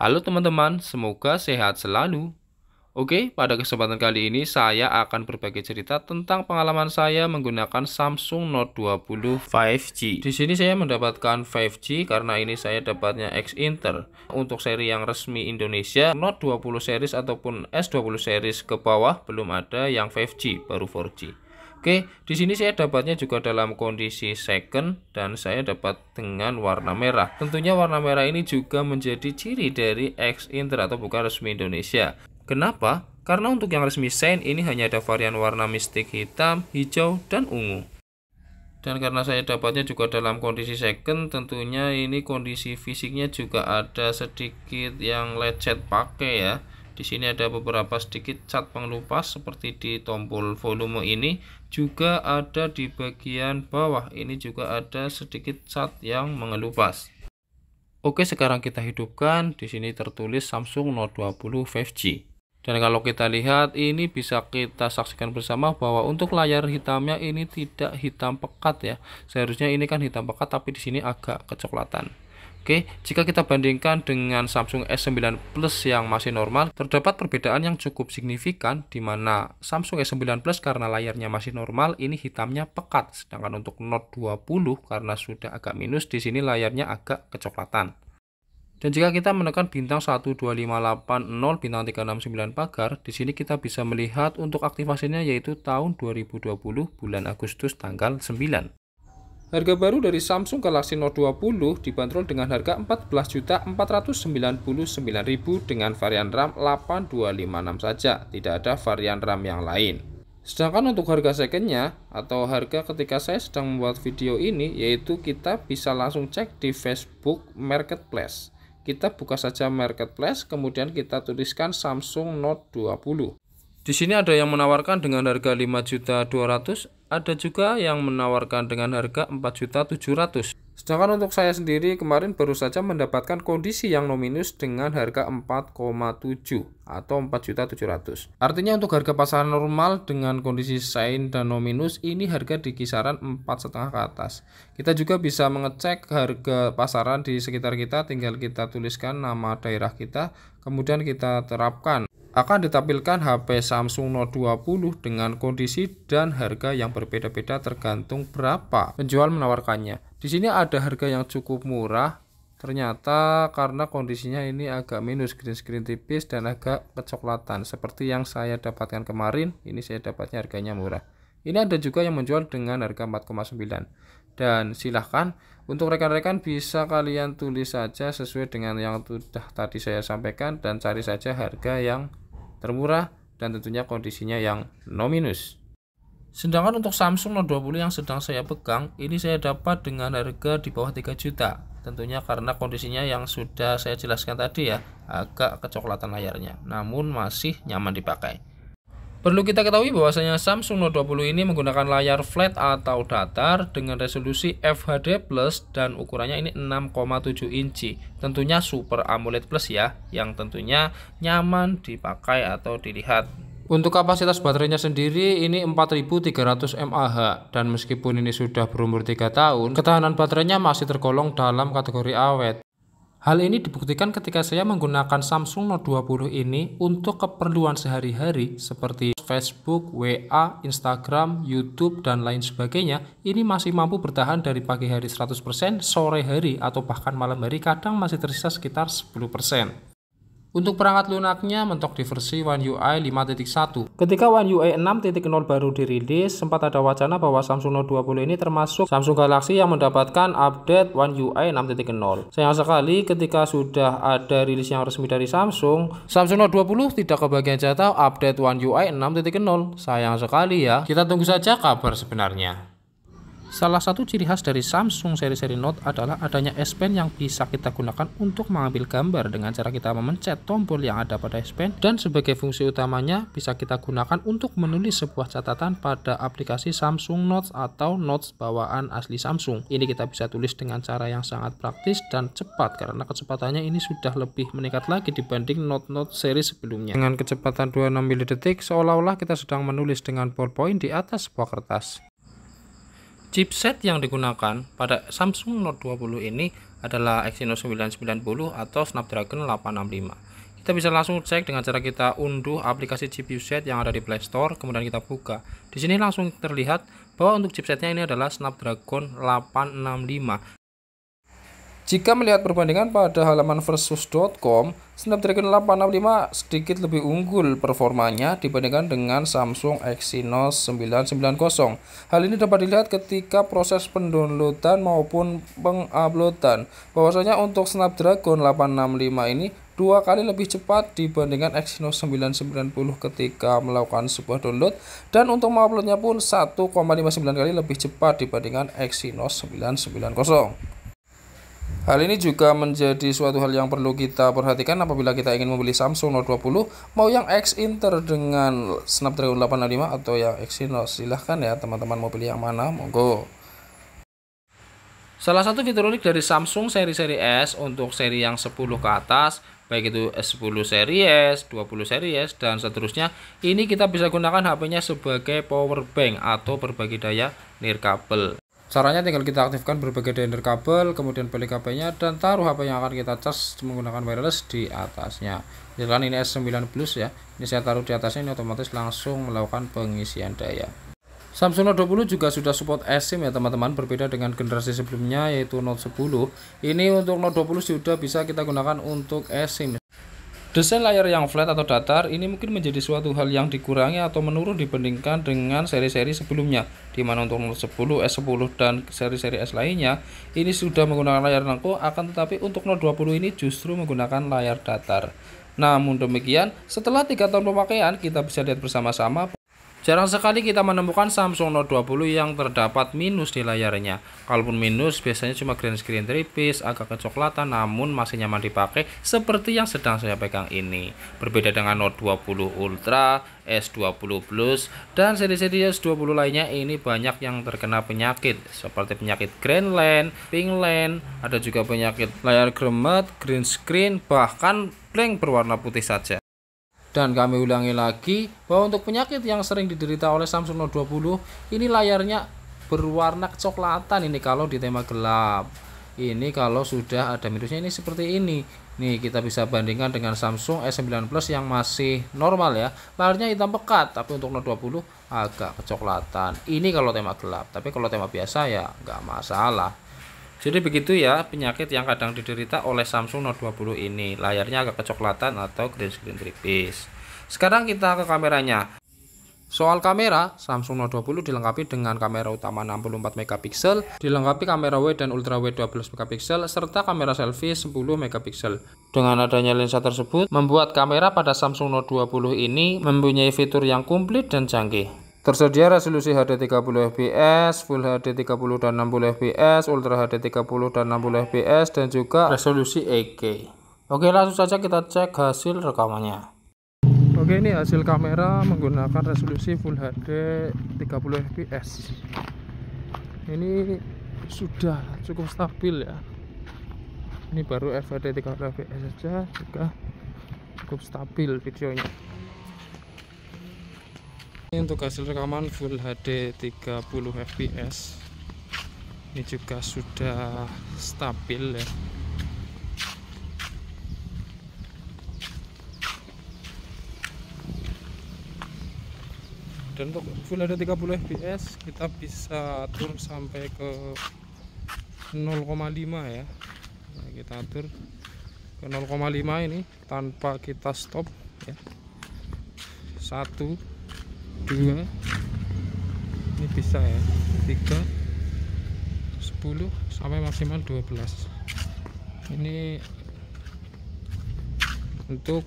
Halo teman-teman, semoga sehat selalu. Oke, pada kesempatan kali ini saya akan berbagi cerita tentang pengalaman saya menggunakan Samsung Note 20 5G. Di sini saya mendapatkan 5G karena ini saya dapatnya ex-Inter. Untuk seri yang resmi Indonesia, Note 20 series ataupun S20 series ke bawah belum ada yang 5G, baru 4G. Oke, di sini saya dapatnya juga dalam kondisi second dan saya dapat dengan warna merah. Tentunya warna merah ini juga menjadi ciri dari ex-Inter atau bukan resmi Indonesia. Kenapa? Karena untuk yang resmi Shine ini hanya ada varian warna mistik hitam, hijau, dan ungu. Dan karena saya dapatnya juga dalam kondisi second, tentunya ini kondisi fisiknya juga ada sedikit yang lecet pakai ya. Di sini ada beberapa sedikit cat pengelupas seperti di tombol volume ini, juga ada di bagian bawah ini juga ada sedikit cat yang mengelupas. Oke, sekarang kita hidupkan. Di sini tertulis Samsung Note 20 5G. Dan kalau kita lihat ini bisa kita saksikan bersama bahwa untuk layar hitamnya ini tidak hitam pekat ya. Seharusnya ini kan hitam pekat tapi di sini agak kecoklatan. Oke, jika kita bandingkan dengan Samsung S9 Plus yang masih normal, terdapat perbedaan yang cukup signifikan di mana Samsung S9 Plus karena layarnya masih normal ini hitamnya pekat, sedangkan untuk Note 20 karena sudah agak minus di sini layarnya agak kecoklatan. Dan jika kita menekan bintang 12580 bintang 369 pagar, di sini kita bisa melihat untuk aktivasinya yaitu tahun 2020 bulan Agustus tanggal 9. Harga baru dari Samsung Galaxy Note 20 dibanderol dengan harga 14.499.000 dengan varian RAM 8256 saja, tidak ada varian RAM yang lain. Sedangkan untuk harga secondnya atau harga ketika saya sedang membuat video ini, yaitu kita bisa langsung cek di Facebook Marketplace. Kita buka saja Marketplace, kemudian kita tuliskan Samsung Note 20. Di sini ada yang menawarkan dengan harga 5.200.000, ada juga yang menawarkan dengan harga 4.700.000. Sedangkan untuk saya sendiri kemarin baru saja mendapatkan kondisi yang nominus dengan harga 4,7 atau 4.700.000. Artinya untuk harga pasaran normal dengan kondisi Shine dan nominus ini harga di kisaran 4,5 ke atas. Kita juga bisa mengecek harga pasaran di sekitar kita, tinggal kita tuliskan nama daerah kita, kemudian kita terapkan. Akan ditampilkan HP Samsung Note 20 dengan kondisi dan harga yang berbeda-beda tergantung berapa penjual menawarkannya. Di sini ada harga yang cukup murah, ternyata karena kondisinya ini agak minus, green screen tipis dan agak kecoklatan. Seperti yang saya dapatkan kemarin, ini saya dapatnya harganya murah. Ini ada juga yang menjual dengan harga 4,9. Dan silahkan untuk rekan-rekan bisa kalian tulis saja sesuai dengan yang sudah tadi saya sampaikan dan cari saja harga yang termurah dan tentunya kondisinya yang no minus. Sedangkan untuk Samsung Note 20 yang sedang saya pegang ini saya dapat dengan harga di bawah 3 juta. Tentunya karena kondisinya yang sudah saya jelaskan tadi ya, agak kecoklatan layarnya, namun masih nyaman dipakai. Perlu kita ketahui bahwasanya Samsung Note 20 ini menggunakan layar flat atau datar dengan resolusi FHD+ dan ukurannya ini 6,7 inci. Tentunya Super AMOLED Plus ya, yang tentunya nyaman dipakai atau dilihat. Untuk kapasitas baterainya sendiri ini 4300 mAh dan meskipun ini sudah berumur 3 tahun, ketahanan baterainya masih tergolong dalam kategori awet. Hal ini dibuktikan ketika saya menggunakan Samsung Note 20 ini untuk keperluan sehari-hari seperti Facebook, WA, Instagram, YouTube, dan lain sebagainya. Ini masih mampu bertahan dari pagi hari 100%, sore hari, atau bahkan malam hari kadang masih tersisa sekitar 10%. Untuk perangkat lunaknya mentok di versi One UI 5.1. Ketika One UI 6.0 baru dirilis, sempat ada wacana bahwa Samsung Note 20 ini termasuk Samsung Galaxy yang mendapatkan update One UI 6.0. Sayang sekali ketika sudah ada rilis yang resmi dari Samsung Note 20 tidak kebagian jatah update One UI 6.0. Sayang sekali ya. Kita tunggu saja kabar sebenarnya. Salah satu ciri khas dari Samsung seri-seri Note adalah adanya S Pen yang bisa kita gunakan untuk mengambil gambar dengan cara kita memencet tombol yang ada pada S Pen, dan sebagai fungsi utamanya bisa kita gunakan untuk menulis sebuah catatan pada aplikasi Samsung Notes atau Notes bawaan asli Samsung. Ini kita bisa tulis dengan cara yang sangat praktis dan cepat karena kecepatannya ini sudah lebih meningkat lagi dibanding Note seri sebelumnya. Dengan kecepatan 26 mili detik seolah-olah kita sedang menulis dengan ballpoint di atas sebuah kertas. Chipset yang digunakan pada Samsung Note 20 ini adalah Exynos 990 atau Snapdragon 865. Kita bisa langsung cek dengan cara kita unduh aplikasi chipset yang ada di Play Store, kemudian kita buka. Di sini langsung terlihat bahwa untuk chipsetnya ini adalah Snapdragon 865. Jika melihat perbandingan pada halaman versus.com, Snapdragon 865 sedikit lebih unggul performanya dibandingkan dengan Samsung Exynos 990. Hal ini dapat dilihat ketika proses pendownloadan maupun penguploadan. Bahwasanya untuk Snapdragon 865 ini 2 kali lebih cepat dibandingkan Exynos 990 ketika melakukan sebuah download, dan untuk menguploadnya pun 1,59 kali lebih cepat dibandingkan Exynos 990. Hal ini juga menjadi suatu hal yang perlu kita perhatikan apabila kita ingin membeli Samsung Note 20, mau yang X Inter dengan Snapdragon 865 atau yang Exynos. Silahkan ya teman-teman, mau pilih yang mana, monggo. Salah satu fitur unik dari Samsung seri-seri S untuk seri yang 10 ke atas, baik itu S10 seri S, 20 seri S, dan seterusnya, ini kita bisa gunakan HP-nya sebagai power bank atau berbagi daya nirkabel. Caranya tinggal kita aktifkan berbagai daya nirkabel, kemudian balik HP-nya dan taruh HP yang akan kita cas menggunakan wireless di atasnya. Misalkan ini S9 Plus ya, ini saya taruh di atasnya, ini otomatis langsung melakukan pengisian daya. Samsung Note 20 juga sudah support eSIM ya teman-teman, berbeda dengan generasi sebelumnya yaitu Note 10. Ini untuk Note 20 sudah bisa kita gunakan untuk eSIM. Desain layar yang flat atau datar ini mungkin menjadi suatu hal yang dikurangi atau menurun dibandingkan dengan seri-seri sebelumnya, di mana untuk Note 10, S10 dan seri-seri S lainnya ini sudah menggunakan layar nangko, akan tetapi untuk Note 20 ini justru menggunakan layar datar. Namun demikian, setelah 3 tahun pemakaian, kita bisa lihat bersama-sama jarang sekali kita menemukan Samsung Note 20 yang terdapat minus di layarnya. Kalaupun minus, biasanya cuma green screen tipis, agak kecoklatan, namun masih nyaman dipakai seperti yang sedang saya pegang ini. Berbeda dengan Note 20 Ultra, S20 Plus, dan seri-seri S20 lainnya, ini banyak yang terkena penyakit seperti penyakit Green Land, Pink Land, ada juga penyakit layar gremet, green screen, bahkan blank berwarna putih saja. Dan kami ulangi lagi bahwa untuk penyakit yang sering diderita oleh Samsung Note 20, ini layarnya berwarna kecoklatan ini kalau di tema gelap. Ini kalau sudah ada minusnya ini seperti ini. Nih kita bisa bandingkan dengan Samsung S9 Plus yang masih normal ya. Layarnya hitam pekat, tapi untuk Note 20 agak kecoklatan. Ini kalau tema gelap, tapi kalau tema biasa ya nggak masalah. Jadi begitu ya penyakit yang kadang diderita oleh Samsung Note 20 ini, layarnya agak kecoklatan atau green screen tipis. Sekarang kita ke kameranya. Soal kamera, Samsung Note 20 dilengkapi dengan kamera utama 64 megapiksel, dilengkapi kamera wide dan ultra wide 12 megapiksel, serta kamera selfie 10 megapiksel. Dengan adanya lensa tersebut, membuat kamera pada Samsung Note 20 ini mempunyai fitur yang komplit dan canggih. Tersedia resolusi HD 30 fps, Full HD 30 dan 60 fps, Ultra HD 30 dan 60 fps, dan juga resolusi 8K. Oke, langsung saja kita cek hasil rekamannya. Oke, ini hasil kamera menggunakan resolusi Full HD 30 fps. Ini sudah cukup stabil ya. Ini baru FHD 30 fps saja juga cukup stabil videonya. Untuk hasil rekaman Full HD 30 fps ini juga sudah stabil ya. Dan untuk Full HD 30 fps kita bisa atur sampai ke 0,5 ya. Nah, kita atur ke 0,5 ini tanpa kita stop ya. 1, 2, ini bisa ya, 3, 10 sampai maksimal 12. Ini untuk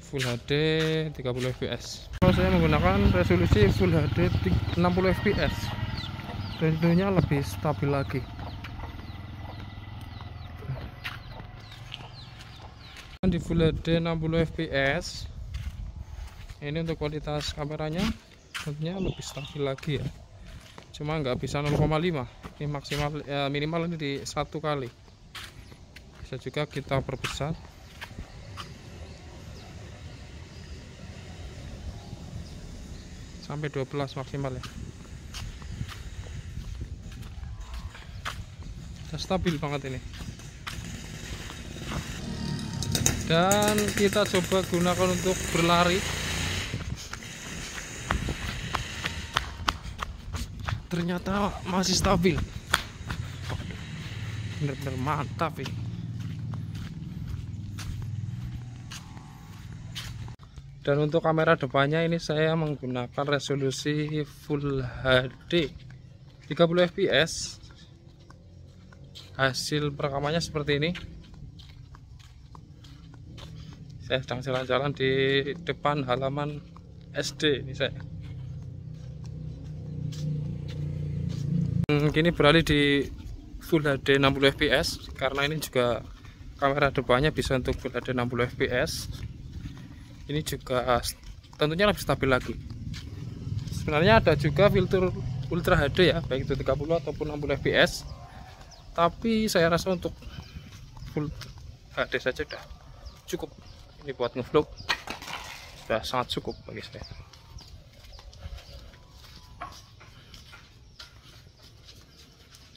Full HD 30 fps. Kalau saya menggunakan resolusi Full HD 60 fps, tentunya lebih stabil lagi. Di Full HD 60 fps ini untuk kualitas kameranya tentunya lebih stabil lagi ya, cuma nggak bisa 0,5, ini maksimal minimal ini di 1 kali. Bisa juga kita perbesar sampai 12 maksimal ya. Udah stabil banget ini. Dan kita coba gunakan untuk berlari. Ternyata masih stabil. Bener-bener mantap ini. Dan untuk kamera depannya ini saya menggunakan resolusi Full HD 30 fps. Hasil perekamannya seperti ini. Saya sedang jalan-jalan di depan halaman SD ini saya. Kini beralih di Full HD 60 fps karena ini juga kamera depannya bisa untuk Full HD 60 fps. Ini juga tentunya lebih stabil lagi. Sebenarnya ada juga filter Ultra HD ya, baik itu 30 ataupun 60 fps. Tapi saya rasa untuk Full HD saja udah cukup. Ini buat ngevlog sudah sangat cukup bagi saya.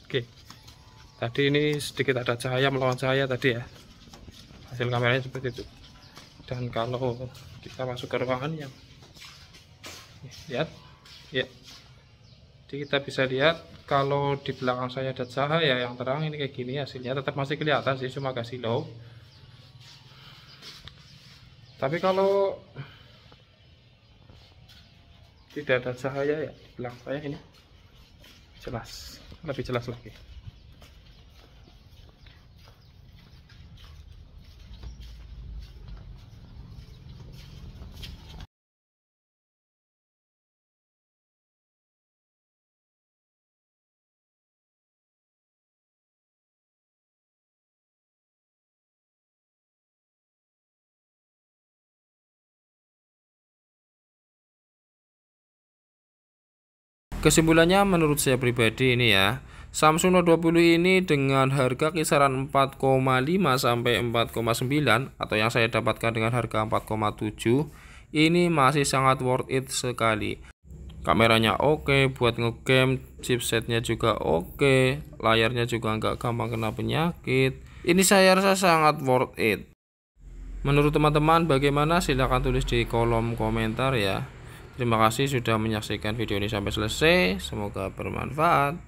Oke, tadi ini sedikit ada cahaya melawan cahaya tadi ya, hasil kameranya seperti itu. Dan kalau kita masuk ke ruangan yang lihat ya, jadi kita bisa lihat kalau di belakang saya ada cahaya yang terang ini kayak gini, hasilnya tetap masih kelihatan sih, cuma agak silau. Tapi kalau tidak ada cahaya ya, di belakang saya ini jelas, lebih jelas lagi. Kesimpulannya menurut saya pribadi ini ya, Samsung Note 20 ini dengan harga kisaran 4,5 sampai 4,9 atau yang saya dapatkan dengan harga 4,7 ini masih sangat worth it sekali. Kameranya oke, buat ngegame, chipsetnya juga oke, layarnya juga nggak gampang kena penyakit. Ini saya rasa sangat worth it. Menurut teman-teman bagaimana? Silahkan tulis di kolom komentar ya. Terima kasih sudah menyaksikan video ini sampai selesai. Semoga bermanfaat.